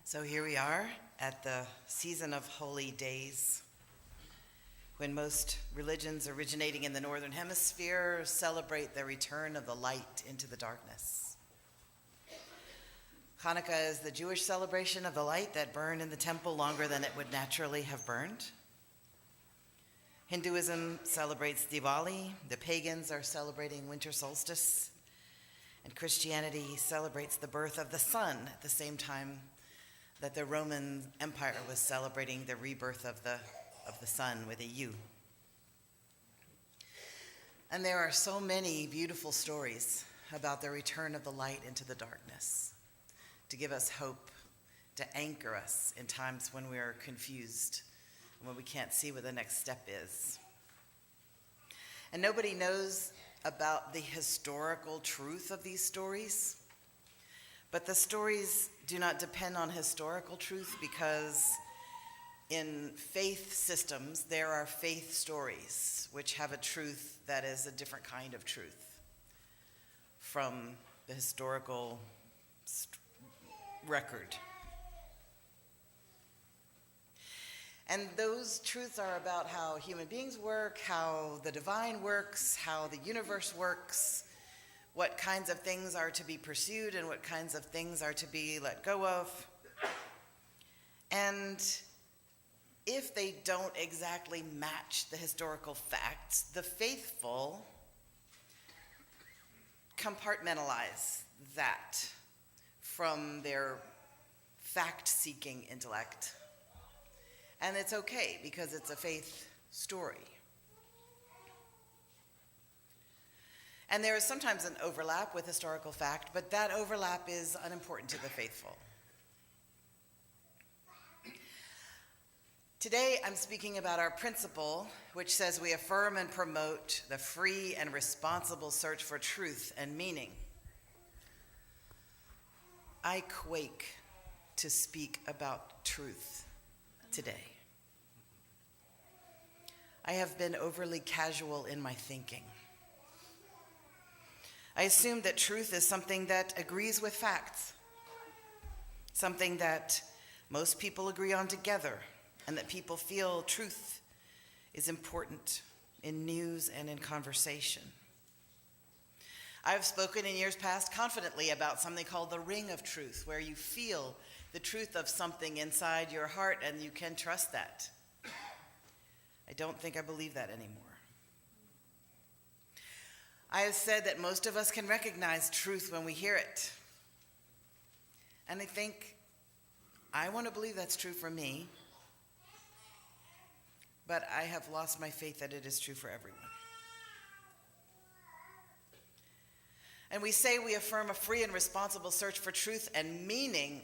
So here we are at the season of holy days, when most religions originating in the Northern Hemisphere celebrate the return of the light into the darkness. Hanukkah is the Jewish celebration of the light that burned in the temple longer than it would naturally have burned. Hinduism celebrates Diwali, the pagans are celebrating winter solstice, and Christianity celebrates the birth of the sun at the same time that the Roman Empire was celebrating the rebirth of the sun with a U. And there are so many beautiful stories about the return of the light into the darkness, to give us hope, to anchor us in times when we are confused, when we can't see what the next step is. And nobody knows about the historical truth of these stories, but the stories do not depend on historical truth, because in faith systems there are faith stories which have a truth that is a different kind of truth from the historical record. And those truths are about how human beings work, how the divine works, how the universe works, what kinds of things are to be pursued and what kinds of things are to be let go of. And if they don't exactly match the historical facts, the faithful compartmentalize that from their fact-seeking intellect. And it's okay, because it's a faith story. And there is sometimes an overlap with historical fact, but that overlap is unimportant to the faithful. Today, I'm speaking about our principle, which says we affirm and promote the free and responsible search for truth and meaning. I quake to speak about truth today. I have been overly casual in my thinking. I assume that truth is something that agrees with facts, something that most people agree on together, and that people feel truth is important in news and in conversation. I have spoken in years past confidently about something called the ring of truth, where you feel the truth of something inside your heart and you can trust that. I don't think I believe that anymore. I have said that most of us can recognize truth when we hear it. And I think I want to believe that's true for me, but I have lost my faith that it is true for everyone. And we say we affirm a free and responsible search for truth and meaning,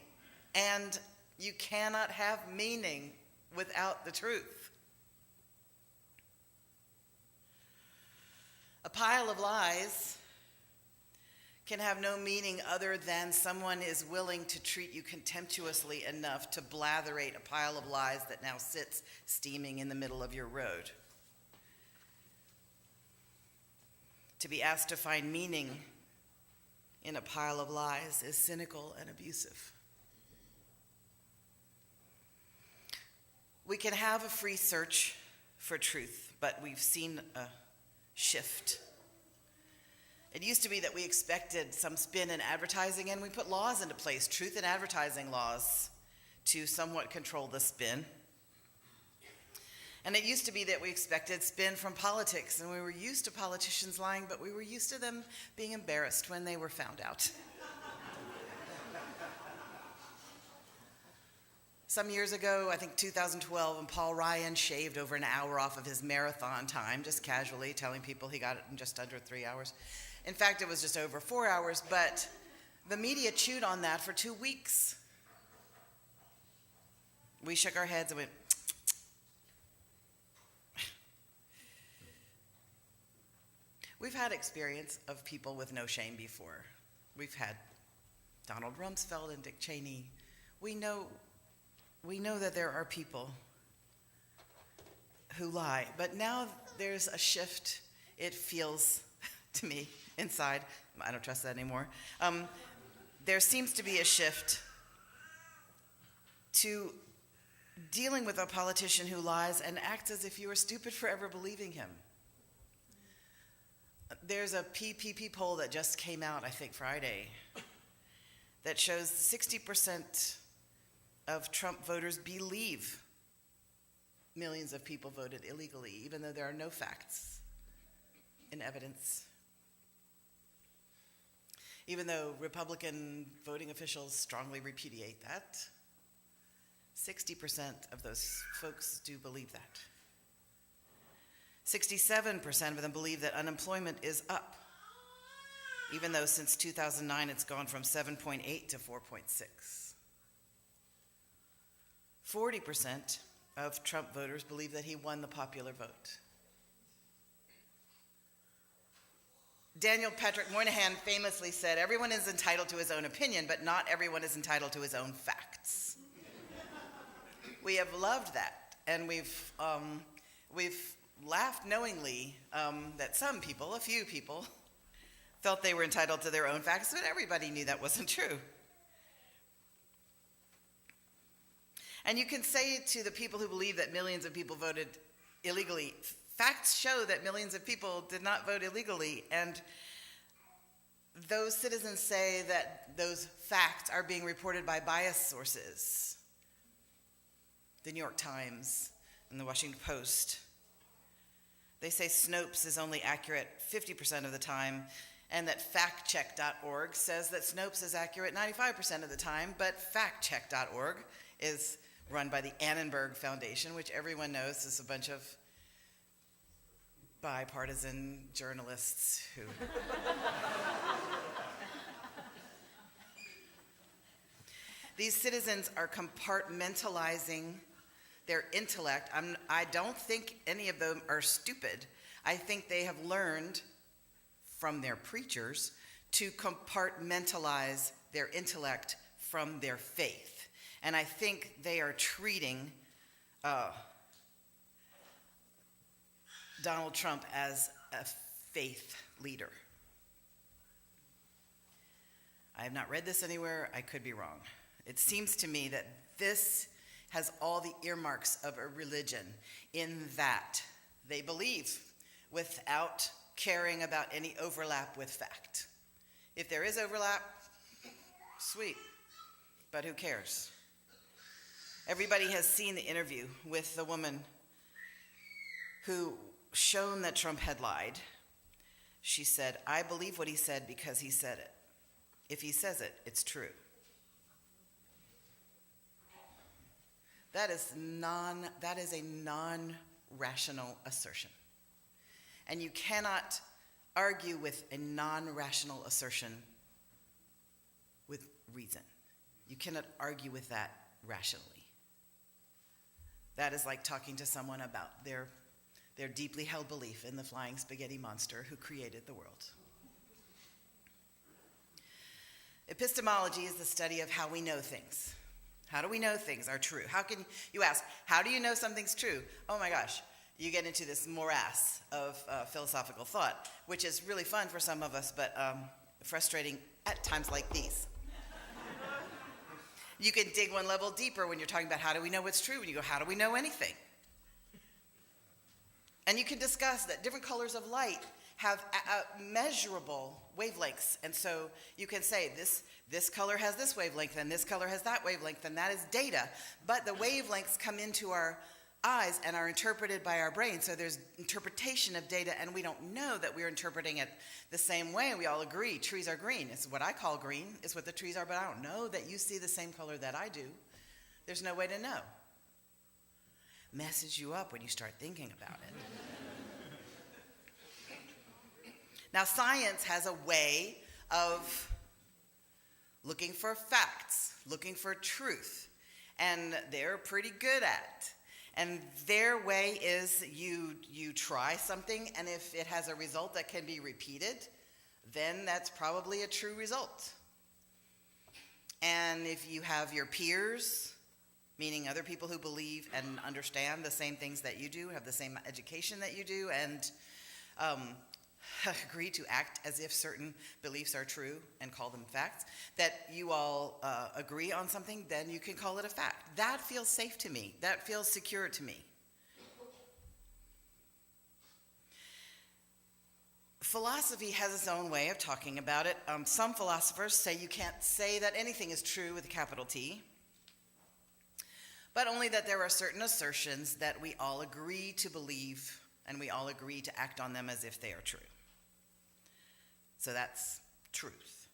and you cannot have meaning without the truth. A pile of lies can have no meaning other than someone is willing to treat you contemptuously enough to blatherate a pile of lies that now sits steaming in the middle of your road. To be asked to find meaning in a pile of lies is cynical and abusive. We can have a free search for truth, but we've seen a shift. It used to be that we expected some spin in advertising, and we put laws into place, truth in advertising laws, to somewhat control the spin. And it used to be that we expected spin from politics, and we were used to politicians lying, but we were used to them being embarrassed when they were found out. Some years ago, I think 2012, when Paul Ryan shaved over an hour off of his marathon time, just casually telling people he got it in just under 3 hours. In fact, it was just over 4 hours, but the media chewed on that for 2 weeks. We shook our heads and went, We've had experience of people with no shame before. We've had Donald Rumsfeld and Dick Cheney. We know that there are people who lie, but now there's a shift, it feels to me inside. I don't trust that anymore. There seems to be a shift to dealing with a politician who lies and acts as if you are stupid for ever believing him. There's a PPP poll that just came out, I think Friday, that shows 60% of Trump voters believe millions of people voted illegally, even though there are no facts and evidence. Even though Republican voting officials strongly repudiate that, 60% of those folks do believe that. 67% of them believe that unemployment is up, even though since 2009 it's gone from 7.8 to 4.6. 40% of Trump voters believe that he won the popular vote. Daniel Patrick Moynihan famously said, "Everyone is entitled to his own opinion, but not everyone is entitled to his own facts." We have loved that, and we've laughed knowingly that some people, a few people, felt they were entitled to their own facts, but everybody knew that wasn't true. And you can say to the people who believe that millions of people voted illegally, facts show that millions of people did not vote illegally, and those citizens say that those facts are being reported by biased sources. The New York Times and the Washington Post. They say Snopes is only accurate 50% of the time, and that factcheck.org says that Snopes is accurate 95% of the time, but factcheck.org is run by the Annenberg Foundation, which everyone knows is a bunch of bipartisan journalists who these citizens are compartmentalizing their intellect. I don't think any of them are stupid. I think they have learned from their preachers to compartmentalize their intellect from their faith. And I think they are treating Donald Trump as a faith leader. I have not read this anywhere. I could be wrong. It seems to me that this has all the earmarks of a religion in that they believe without caring about any overlap with fact. If there is overlap, sweet, but who cares? Everybody has seen the interview with the woman who shown that Trump had lied. She said, "I believe what he said because he said it. If he says it, it's true." That is a non-rational assertion. And you cannot argue with a non-rational assertion with reason. You cannot argue with that rationally. That is like talking to someone about their deeply held belief in the flying spaghetti monster who created the world. Epistemology is the study of how we know things. How do we know things are true? How can you ask, how do you know something's true? Oh my gosh, you get into this morass of philosophical thought, which is really fun for some of us, but frustrating at times like these. You can dig one level deeper when you're talking about how do we know what's true, and you go, how do we know anything? And you can discuss that different colors of light have measurable wavelengths. And so you can say this color has this wavelength and this color has that wavelength, and that is data. But the wavelengths come into our eyes and are interpreted by our brain. So there's interpretation of data, and we don't know that we're interpreting it the same way. We all agree trees are green. It's what I call green. It's what the trees are, but I don't know that you see the same color that I do. There's no way to know. Messes you up when you start thinking about it. Now, science has a way of looking for facts, looking for truth, and they're pretty good at it. And their way is you try something, and if it has a result that can be repeated, then that's probably a true result. And if you have your peers, meaning other people who believe and understand the same things that you do, have the same education that you do, and agree to act as if certain beliefs are true and call them facts, that you all agree on something, then you can call it a fact. That feels safe to me. That feels secure to me. Philosophy has its own way of talking about it. Some philosophers say you can't say that anything is true with a capital T, but only that there are certain assertions that we all agree to believe and we all agree to act on them as if they are true. So that's truth.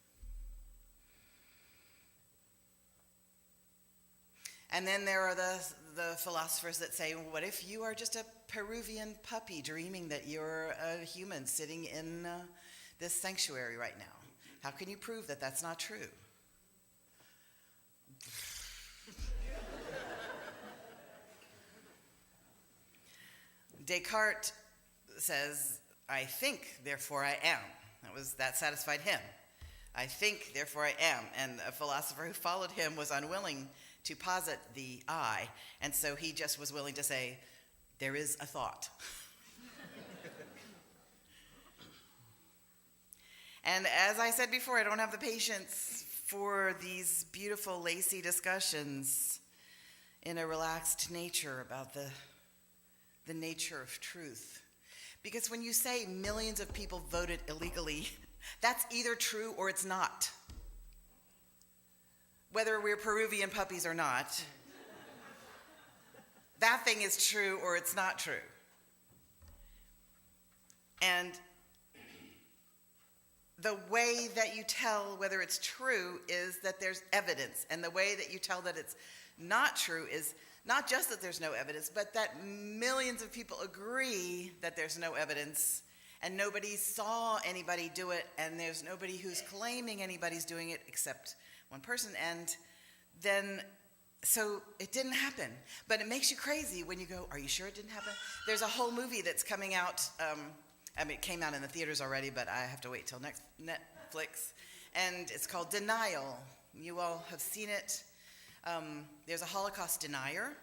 And then there are the philosophers that say, well, what if you are just a Peruvian puppy dreaming that you're a human sitting in this sanctuary right now? How can you prove that that's not true? Descartes says, I think, therefore I am. That satisfied him. I think, therefore I am. And a philosopher who followed him was unwilling to posit the I, and so he just was willing to say, there is a thought. And as I said before, I don't have the patience for these beautiful, lacy discussions in a relaxed nature about the nature of truth. Because when you say millions of people voted illegally, that's either true or it's not. Whether we're Peruvian puppies or not, that thing is true or it's not true. And the way that you tell whether it's true is that there's evidence. And the way that you tell that it's not true is not just that there's no evidence, but that millions of people agree that there's no evidence, and nobody saw anybody do it, and there's nobody who's claiming anybody's doing it except one person. And then, so it didn't happen. But it makes you crazy when you go, are you sure it didn't happen? There's a whole movie that's coming out. It came out in the theaters already, but I have to wait till next Netflix. And it's called Denial. You all have seen it. There's a Holocaust denier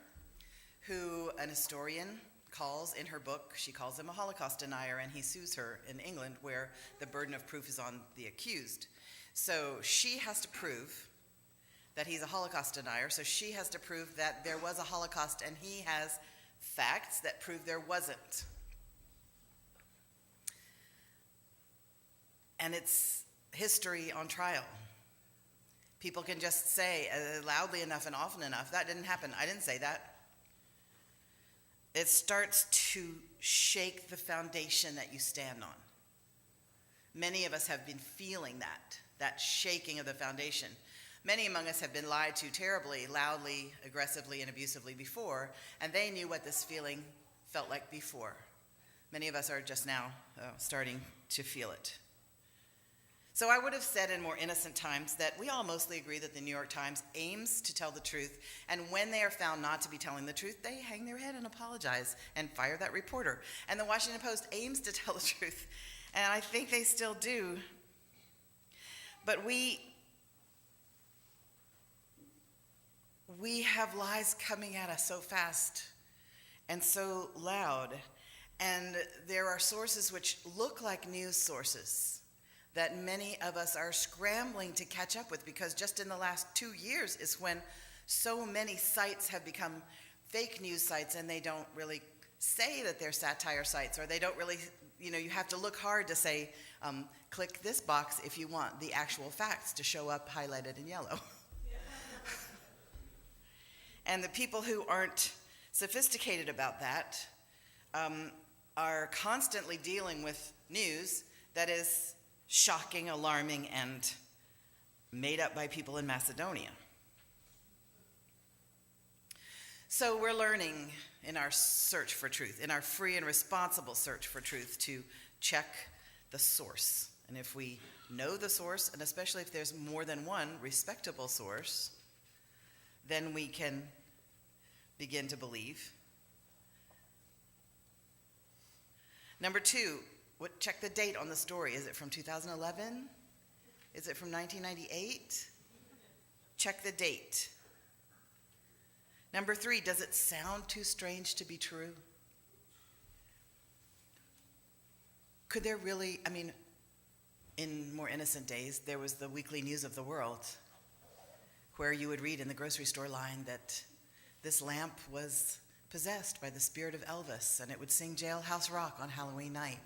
who an historian calls in her book, she calls him a Holocaust denier, and he sues her in England where the burden of proof is on the accused. So she has to prove that he's a Holocaust denier, so she has to prove that there was a Holocaust, and he has facts that prove there wasn't. And it's history on trial. People can just say loudly enough and often enough, that didn't happen, I didn't say that. It starts to shake the foundation that you stand on. Many of us have been feeling that shaking of the foundation. Many among us have been lied to terribly, loudly, aggressively, and abusively before, and they knew what this feeling felt like before. Many of us are just now starting to feel it. So I would have said in more innocent times that we all mostly agree that the New York Times aims to tell the truth, and when they are found not to be telling the truth, they hang their head and apologize and fire that reporter. And the Washington Post aims to tell the truth, and I think they still do. But we have lies coming at us so fast and so loud, and there are sources which look like news sources that many of us are scrambling to catch up with, because just in the last 2 years is when so many sites have become fake news sites, and they don't really say that they're satire sites, or they don't really, you have to look hard to say, click this box if you want the actual facts to show up highlighted in yellow. And the people who aren't sophisticated about that are constantly dealing with news that is shocking, alarming, and made up by people in Macedonia. So we're learning in our search for truth, in our free and responsible search for truth, to check the source. And if we know the source, and especially if there's more than one respectable source, then we can begin to believe. Number 2, check the date on the story. Is it from 2011? Is it from 1998? Check the date. Number 3, does it sound too strange to be true? Could there really, in more innocent days, there was the weekly news of the world, where you would read in the grocery store line that this lamp was possessed by the spirit of Elvis, and it would sing Jailhouse Rock on Halloween night.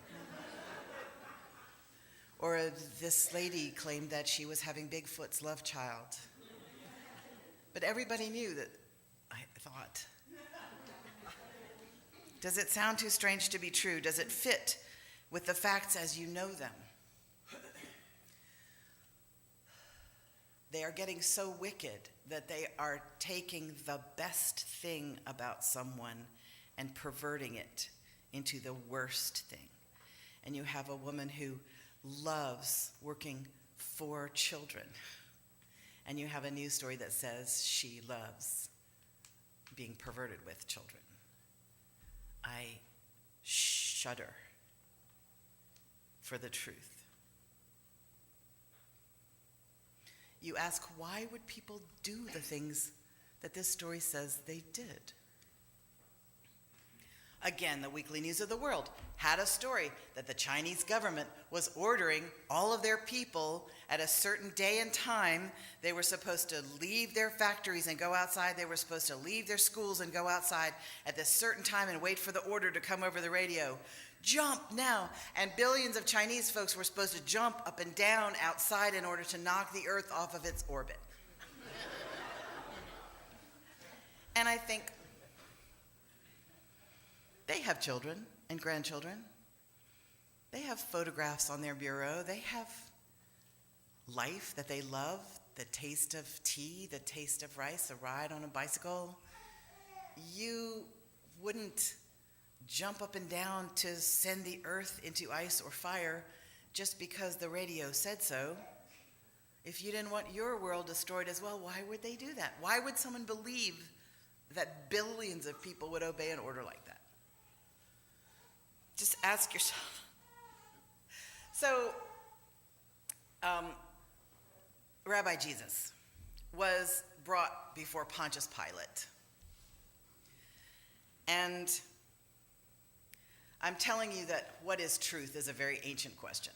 Or this lady claimed that she was having Bigfoot's love child. But everybody knew that, I thought. Does it sound too strange to be true? Does it fit with the facts as you know them? They are getting so wicked that they are taking the best thing about someone and perverting it into the worst thing. And you have a woman who loves working for children. And you have a news story that says she loves being perverted with children. I shudder for the truth. You ask, why would people do the things that this story says they did? Again, the Weekly News of the World had a story that the Chinese government was ordering all of their people at a certain day and time. They were supposed to leave their factories and go outside. They were supposed to leave their schools and go outside at this certain time and wait for the order to come over the radio. Jump now! And billions of Chinese folks were supposed to jump up and down outside in order to knock the earth off of its orbit. And I think, they have children and grandchildren. They have photographs on their bureau. They have life that they love, the taste of tea, the taste of rice, a ride on a bicycle. You wouldn't jump up and down to send the earth into ice or fire just because the radio said so. If you didn't want your world destroyed as well, why would they do that? Why would someone believe that billions of people would obey an order like that? Just ask yourself. So, Rabbi Jesus was brought before Pontius Pilate. And I'm telling you that what is truth is a very ancient question.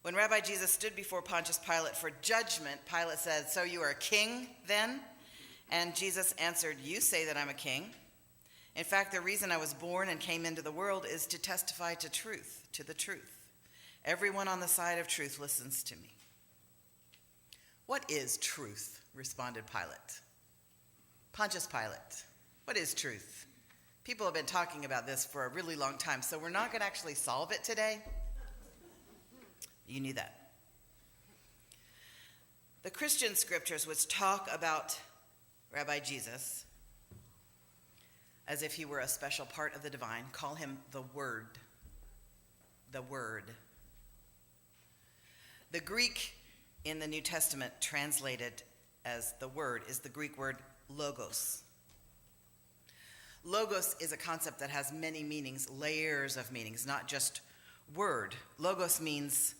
When Rabbi Jesus stood before Pontius Pilate for judgment, Pilate said, "So you are a king then?" And Jesus answered, "You say that I'm a king. In fact, the reason I was born and came into the world is to testify to truth, to the truth. Everyone on the side of truth listens to me." "What is truth?" responded Pilate. Pontius Pilate, what is truth? People have been talking about this for a really long time, so we're not going to actually solve it today. You knew that. The Christian scriptures, which talk about Rabbi Jesus as if he were a special part of the divine, call him the Word. The Word. The Greek in the New Testament translated as the Word is the Greek word logos. Logos is a concept that has many meanings, layers of meanings, not just word. Logos means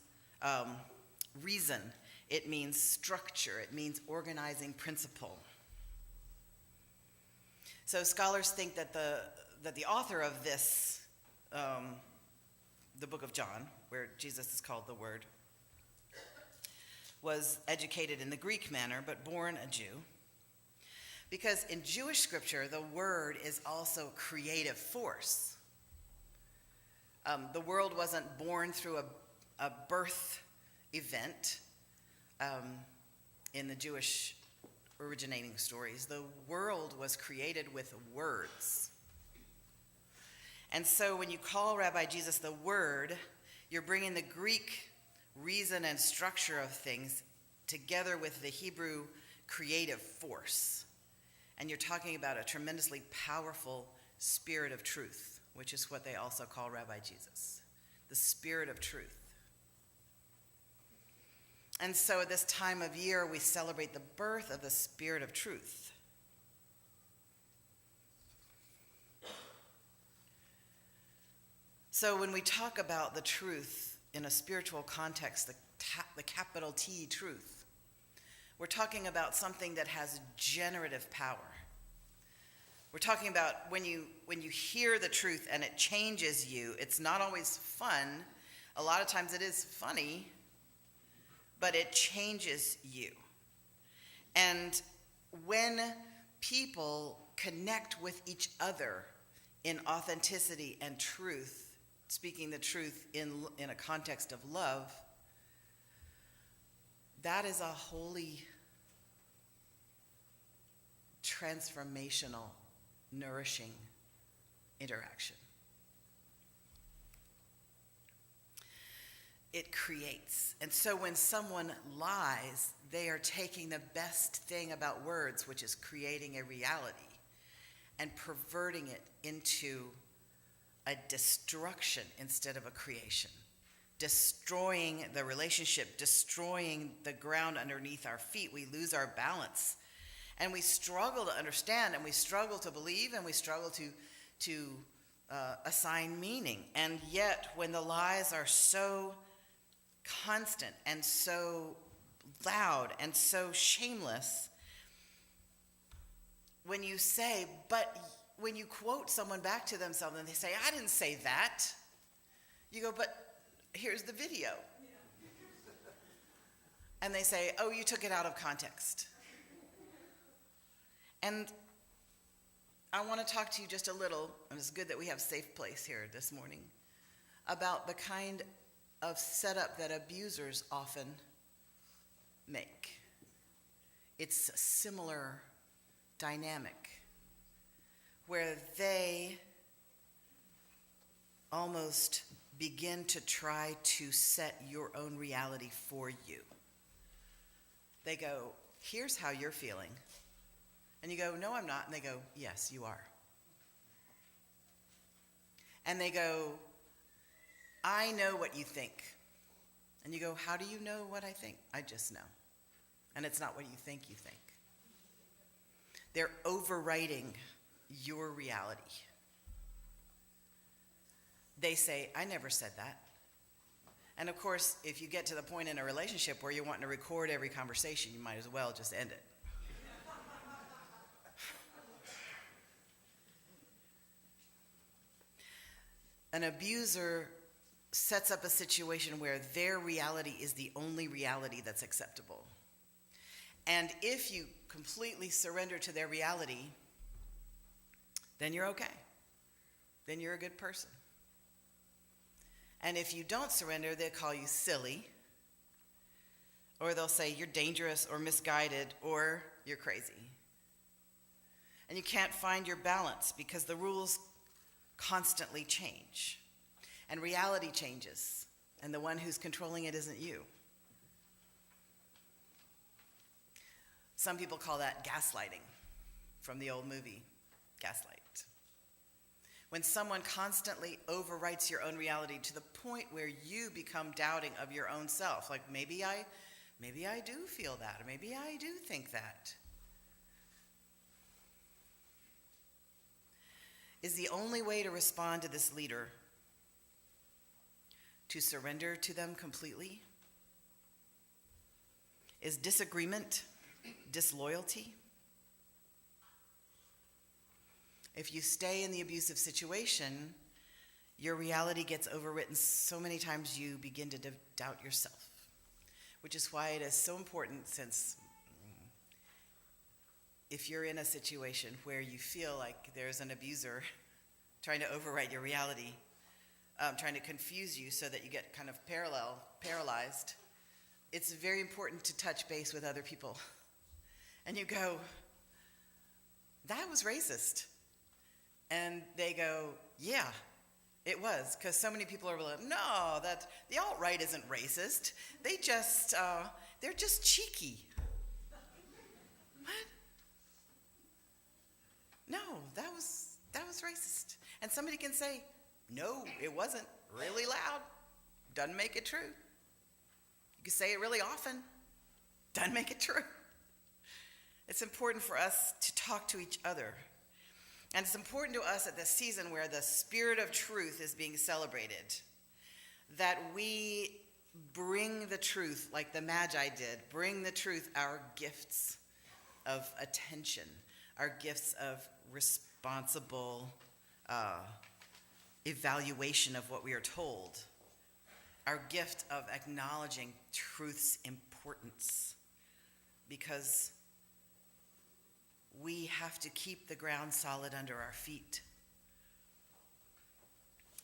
reason. It means structure. It means organizing principle. So scholars think that the author of this, the book of John, where Jesus is called the Word, was educated in the Greek manner, but born a Jew. Because in Jewish scripture, the Word is also creative force. The world wasn't born through a birth event in the Jewish originating stories. The world was created with words. And so when you call Rabbi Jesus the Word, you're bringing the Greek reason and structure of things together with the Hebrew creative force. And you're talking about a tremendously powerful spirit of truth, which is what they also call Rabbi Jesus, the spirit of truth. And so at this time of year, we celebrate the birth of the Spirit of truth. So when we talk about the truth in a spiritual context, the capital T truth, we're talking about something that has generative power. We're talking about when you hear the truth and it changes you. It's not always fun. A lot of times it is funny, but it changes you. And when people connect with each other in authenticity and truth, speaking the truth in a context of love, that is a holy, transformational, nourishing interaction. It creates. And so when someone lies, they are taking the best thing about words, which is creating a reality, and perverting it into a destruction instead of a creation. Destroying the relationship, destroying the ground underneath our feet. We lose our balance. And we struggle to understand, and we struggle to believe, and we struggle to assign meaning. And yet, when the lies are so constant and so loud and so shameless, when you say, but when you quote someone back to themselves and they say, I didn't say that, you go, but here's the video. And they say, oh, you took it out of context. And I want to talk to you just a little, and it's good that we have safe place here this morning, about the kind of setup that abusers often make. It's a similar dynamic where they almost begin to try to set your own reality for you. They go, here's how you're feeling. And you go, no, I'm not. And they go, yes, you are. And they go, I know what you think. And you go, how do you know what I think? I just know. And it's not what you think you think. They're overwriting your reality. They say, I never said that. And of course, if you get to the point in a relationship where you're wanting to record every conversation, you might as well just end it. An abuser sets up a situation where their reality is the only reality that's acceptable. And if you completely surrender to their reality, then you're okay. Then you're a good person. And if you don't surrender, they'll call you silly, or they'll say you're dangerous or misguided or you're crazy. And you can't find your balance because the rules constantly change. And reality changes, and the one who's controlling it isn't you. Some people call that gaslighting, from the old movie, Gaslight. When someone constantly overwrites your own reality to the point where you become doubting of your own self, like maybe I do feel that, or maybe I do think that. Is the only way to respond to this leader to surrender to them completely? Is disagreement disloyalty? If you stay in the abusive situation, your reality gets overwritten so many times you begin to doubt yourself, which is why it is so important, since if you're in a situation where you feel like there's an abuser trying to overwrite your reality, trying to confuse you so that you get kind of paralyzed, it's very important to touch base with other people. And you go, that was racist. And they go, yeah, it was, because so many people are like, no, that the alt-right isn't racist. They're just cheeky. What? No, that was racist. And somebody can say, no, it wasn't, really loud. Doesn't make it true. You can say it really often. Doesn't make it true. It's important for us to talk to each other. And it's important to us at this season where the spirit of truth is being celebrated, that we bring the truth like the magi did, bring the truth, our gifts of attention, our gifts of responsible evaluation of what we are told, our gift of acknowledging truth's importance, because we have to keep the ground solid under our feet.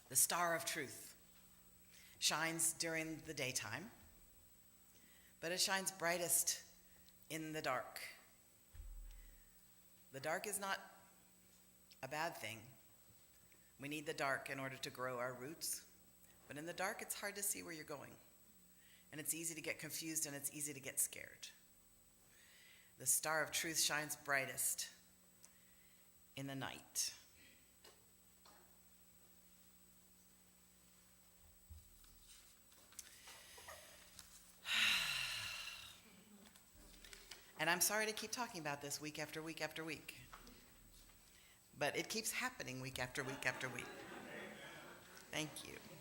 The star of truth shines during the daytime, but it shines brightest in the dark. The dark is not a bad thing. We need the dark in order to grow our roots, but in the dark it's hard to see where you're going, and it's easy to get confused and it's easy to get scared. The star of truth shines brightest in the night. And I'm sorry to keep talking about this week after week after week, but it keeps happening week after week after week. Thank you.